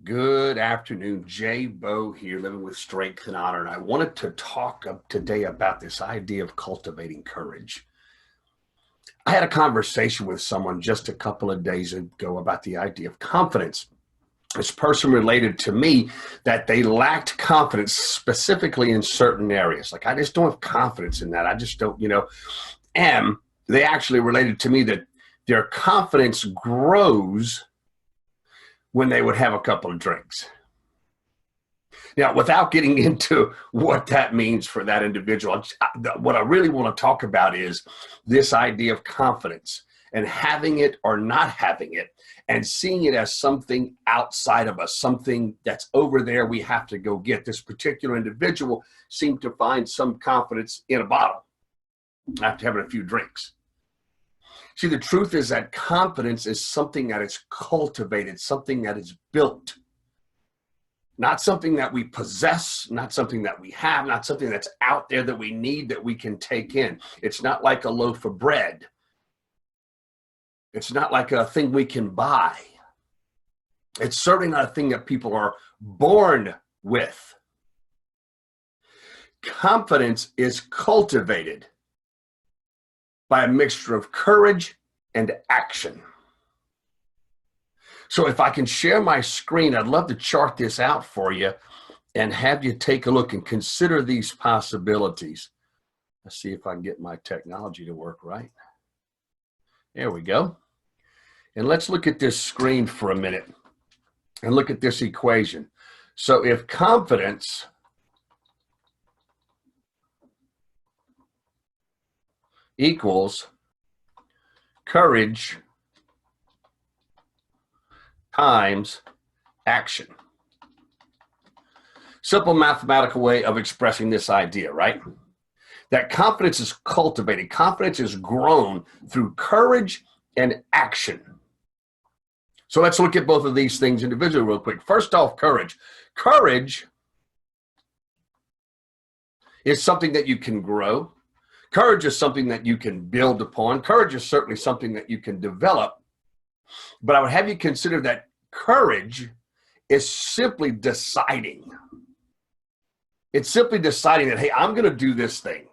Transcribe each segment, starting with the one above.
Good afternoon, Jay Bo here, living with strength and honor. And I wanted to talk today about this idea of cultivating courage. I had a conversation with someone just a couple of days ago about the idea of confidence. This person related to me that they lacked confidence specifically in certain areas. Like, I just don't have confidence in that. I just don't, and they actually related to me that their confidence grows when they would have a couple of drinks. Now, without getting into what that means for that individual, what I really want to talk about is this idea of confidence and having it or not having it and seeing it as something outside of us, something that's over there we have to go get. This particular individual seemed to find some confidence in a bottle after having a few drinks. See, the truth is that confidence is something that is cultivated, something that is built, not something that we possess, not something that we have, not something that's out there that we need that we can take in. It's not like a loaf of bread. It's not like a thing we can buy. It's certainly not a thing that people are born with. Confidence is cultivated by a mixture of courage and action. So if I can share my screen, I'd love to chart this out for you and have you take a look and consider these possibilities. Let's see if I can get my technology to work right. There we go. And let's look at this screen for a minute and look at this equation. So if confidence equals courage times action. Simple mathematical way of expressing this idea, right? That confidence is cultivated. Confidence is grown through courage and action. So let's look at both of these things individually real quick. First off, courage. Courage is something that you can grow. Courage is something that you can build upon. Courage is certainly something that you can develop. But I would have you consider that courage is simply deciding. It's simply deciding that, hey, I'm going to do this thing.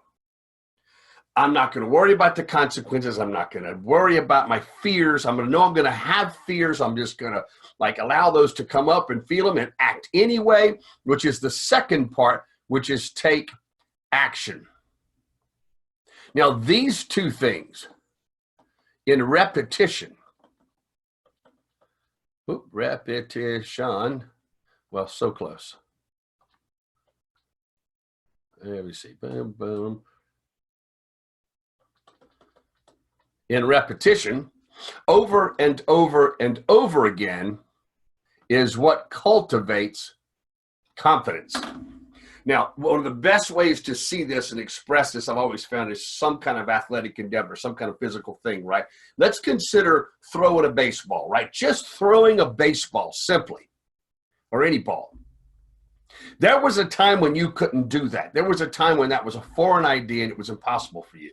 I'm not going to worry about the consequences. I'm not going to worry about my fears. I'm going to know I'm going to have fears. I'm just going to allow those to come up and feel them and act anyway, which is the second part, which is take action. Now, these two things in repetition, well, so close. Let me see, boom, boom. In repetition, over and over and over again is what cultivates confidence. Now, one of the best ways to see this and express this, I've always found, is some kind of athletic endeavor, some kind of physical thing, right? Let's consider throwing a baseball, right? Just throwing a baseball simply, or any ball. There was a time when you couldn't do that. There was a time when that was a foreign idea and it was impossible for you.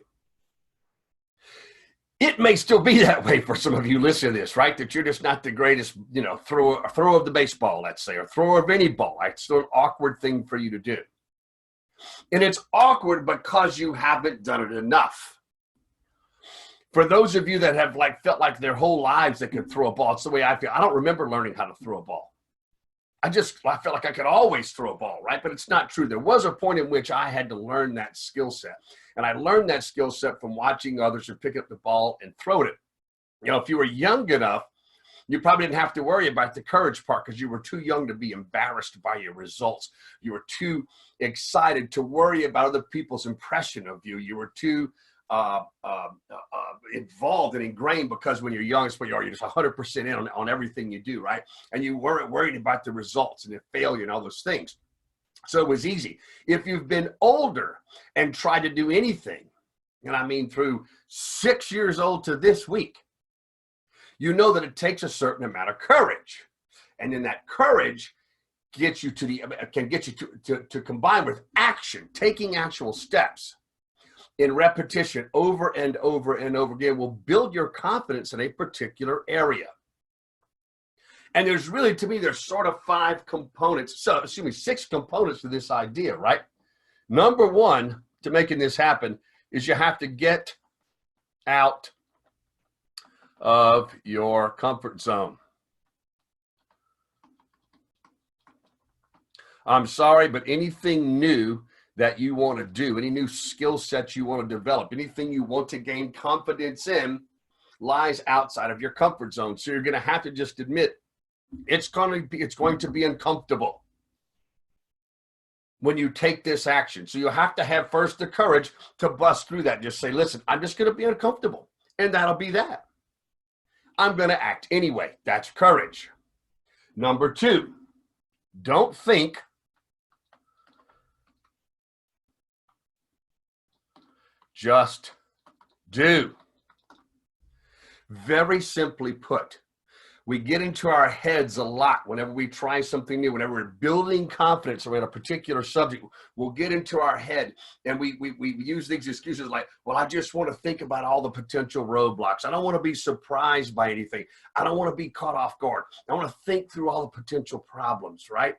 It may still be that way for some of you listening to this, right? That you're just not the greatest, thrower of the baseball, let's say, or thrower of any ball. It's still an awkward thing for you to do. And it's awkward because you haven't done it enough. For those of you that have felt like their whole lives they could throw a ball, it's the way I feel. I don't remember learning how to throw a ball. I felt like I could always throw a ball, right? But it's not true. There was a point in which I had to learn that skill set. And I learned that skill set from watching others who pick up the ball and throw it. If you were young enough, you probably didn't have to worry about the courage part because you were too young to be embarrassed by your results. You were too excited to worry about other people's impression of you. You were too involved and ingrained because when you're young, it's what you are. You're just 100% in on everything you do, right? And you weren't worried about the results and the failure and all those things. So it was easy. If you've been older and tried to do anything, and I mean through 6 years old to this week, you know that it takes a certain amount of courage. And then that courage can get you to combine with action, taking actual steps in repetition over and over and over again will build your confidence in a particular area. And there's really, to me, there's sort of 5 components. So, 6 components to this idea, right? Number one to making this happen is you have to get out of your comfort zone. I'm sorry, but anything new that you want to do, any new skill sets you want to develop, anything you want to gain confidence in lies outside of your comfort zone. So you're going to have to just admit it's going to be uncomfortable when you take this action. So you have to have first the courage to bust through that. Just say, listen, I'm just going to be uncomfortable, and that'll be that. I'm going to act anyway. That's courage. Number 2, don't think. Just do. Very simply put, we get into our heads a lot whenever we try something new, whenever we're building confidence around a particular subject. We'll get into our head and we use these excuses like, well, I just want to think about all the potential roadblocks. I don't want to be surprised by anything. I don't want to be caught off guard. I want to think through all the potential problems, right?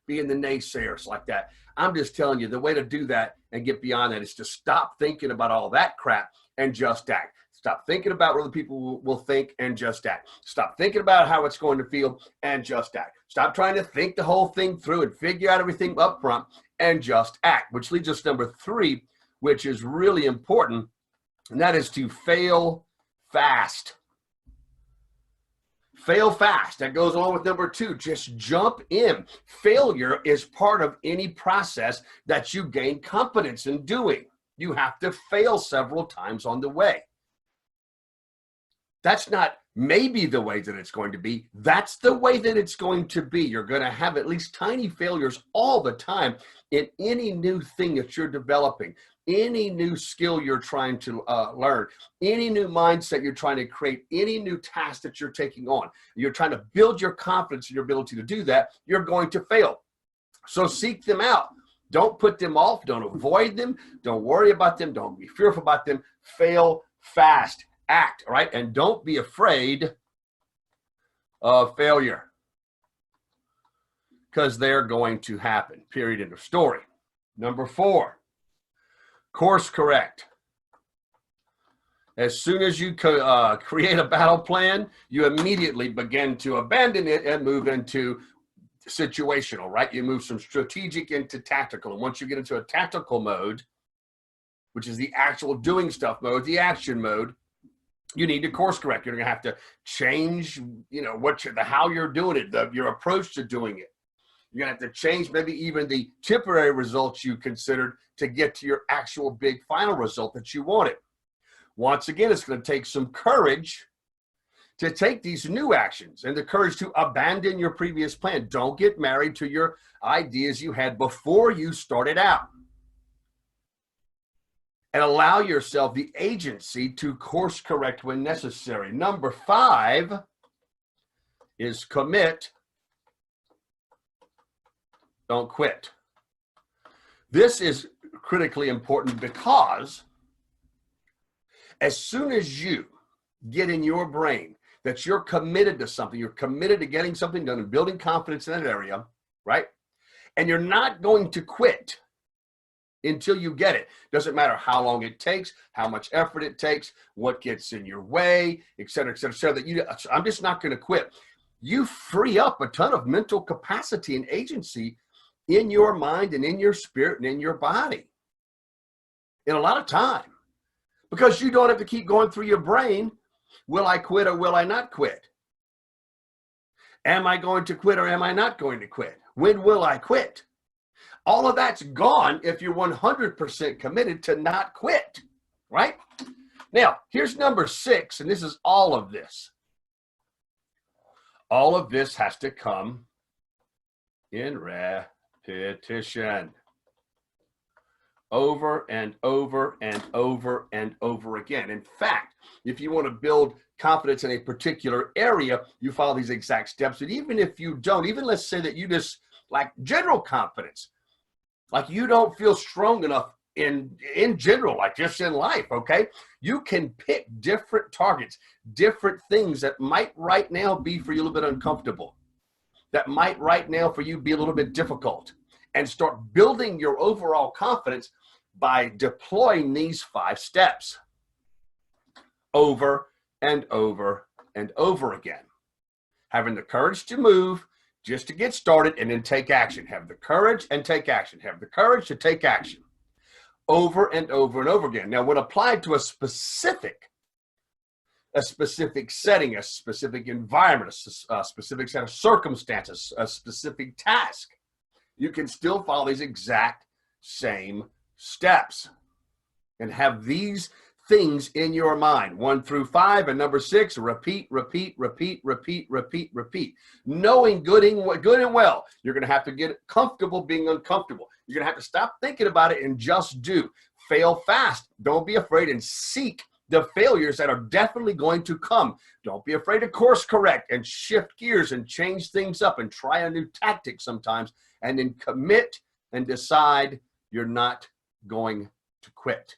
Being the naysayers like that. I'm just telling you, the way to do that and get beyond that is to stop thinking about all that crap and just act. Stop thinking about what other people will think and just act. Stop thinking about how it's going to feel and just act. Stop trying to think the whole thing through and figure out everything up front and just act, which leads us to number 3, which is really important, and that is to fail fast. Fail fast. That goes along with number 2. Just jump in. Failure is part of any process that you gain confidence in doing. You have to fail several times on the way. That's not maybe the way that it's going to be. That's the way that it's going to be. You're going to have at least tiny failures all the time in any new thing that you're developing, any new skill you're trying to learn, any new mindset you're trying to create, any new task that you're taking on. You're trying to build your confidence in your ability to do that. You're going to fail. So seek them out. Don't put them off. Don't avoid them. Don't worry about them. Don't be fearful about them. Fail fast. Act, right? And don't be afraid of failure, because they're going to happen. Period. End of story. Number 4, course correct. As soon as you create a battle plan, you immediately begin to abandon it and move into situational, right? You move from strategic into tactical. And once you get into a tactical mode, which is the actual doing stuff mode, the action mode, you need to course correct. You're going to have to change, how you're doing it, your approach to doing it. You're going to have to change maybe even the temporary results you considered to get to your actual big final result that you wanted. Once again, it's going to take some courage to take these new actions and the courage to abandon your previous plan. Don't get married to your ideas you had before you started out. And allow yourself the agency to course correct when necessary. Number 5 is commit. Don't quit. This is critically important because as soon as you get in your brain that you're committed to something, you're committed to getting something done and building confidence in that area, right? And you're not going to quit until you get it. Doesn't matter how long it takes, how much effort it takes, what gets in your way, et cetera, et cetera, et cetera. I'm just not going to quit. You free up a ton of mental capacity and agency in your mind and in your spirit and in your body in a lot of time, because you don't have to keep going through your brain. Will I quit or will I not quit? Am I going to quit or am I not going to quit? When will I quit? All of that's gone if you're 100% committed to not quit, right? Now, here's number 6, and this is all of this. All of this has to come in repetition. Over and over and over and over again. In fact, if you want to build confidence in a particular area, you follow these exact steps. And even if you don't, even let's say that you just like general confidence, like you don't feel strong enough in general, like just in life, okay? You can pick different targets, different things that might right now be for you a little bit uncomfortable, that might right now for you be a little bit difficult, and start building your overall confidence by deploying these 5 steps over and over and over again. Having the courage to move just to get started and then take action. Have the courage and take action. Have the courage to take action over and over and over again. Now, when applied to a specific setting, a specific environment, a specific set of circumstances, a specific task, you can still follow these exact same steps and have these things in your mind, 1 through 5, and number 6, repeat, repeat, repeat, repeat, repeat, repeat. Knowing good and well, you're going to have to get comfortable being uncomfortable. You're going to have to stop thinking about it and just do. Fail fast. Don't be afraid, and seek the failures that are definitely going to come. Don't be afraid to course correct and shift gears and change things up and try a new tactic sometimes, and then commit and decide you're not going to quit.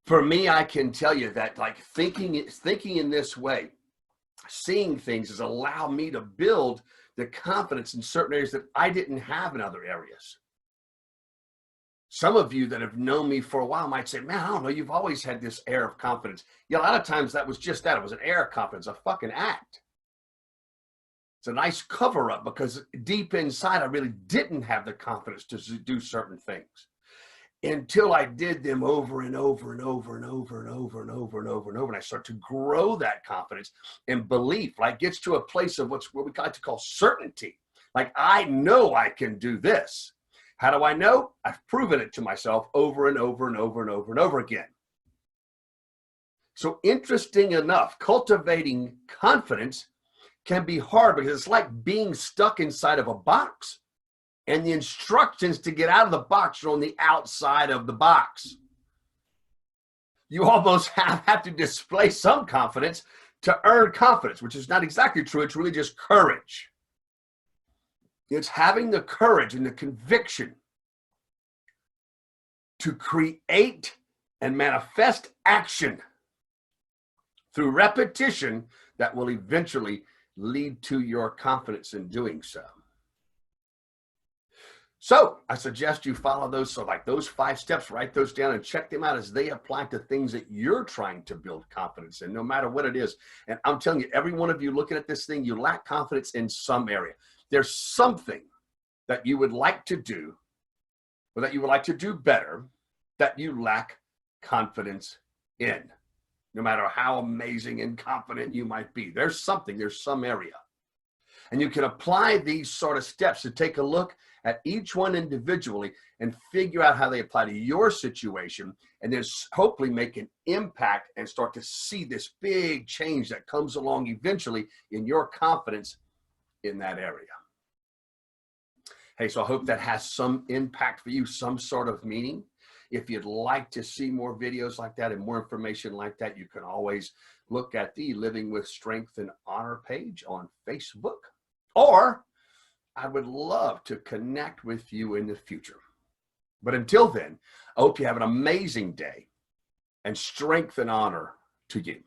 For me, I can tell you that like thinking in this way, seeing things has allowed me to build the confidence in certain areas that I didn't have in other areas. Some of you that have known me for a while might say, man, I don't know, you've always had this air of confidence. Yeah, a lot of times that was just that. It was an air of confidence, a fucking act. It's a nice cover up because deep inside, I really didn't have the confidence to do certain things until I did them over and over and over and over and over and over and over and over. And I start to grow that confidence and belief, like gets to a place of what we like to call certainty. Like, I know I can do this. How do I know? I've proven it to myself over and over and over and over and over again. So interesting enough, cultivating confidence can be hard because it's like being stuck inside of a box. And the instructions to get out of the box are on the outside of the box. You almost have to display some confidence to earn confidence, which is not exactly true. It's really just courage. It's having the courage and the conviction to create and manifest action through repetition that will eventually lead to your confidence in doing so. So I suggest you follow those. So like those 5 steps, write those down and check them out as they apply to things that you're trying to build confidence in, no matter what it is. And I'm telling you, every one of you looking at this thing, you lack confidence in some area. There's something that you would like to do or that you would like to do better that you lack confidence in, no matter how amazing and confident you might be. There's some area. And you can apply these sort of steps to take a look at each one individually and figure out how they apply to your situation, and then hopefully make an impact and start to see this big change that comes along eventually in your confidence in that area. Hey, so I hope that has some impact for you, some sort of meaning. If you'd like to see more videos like that and more information like that, you can always look at the Living with Strength and Honor page on Facebook, or I would love to connect with you in the future. But until then, I hope you have an amazing day, and strength and honor to you.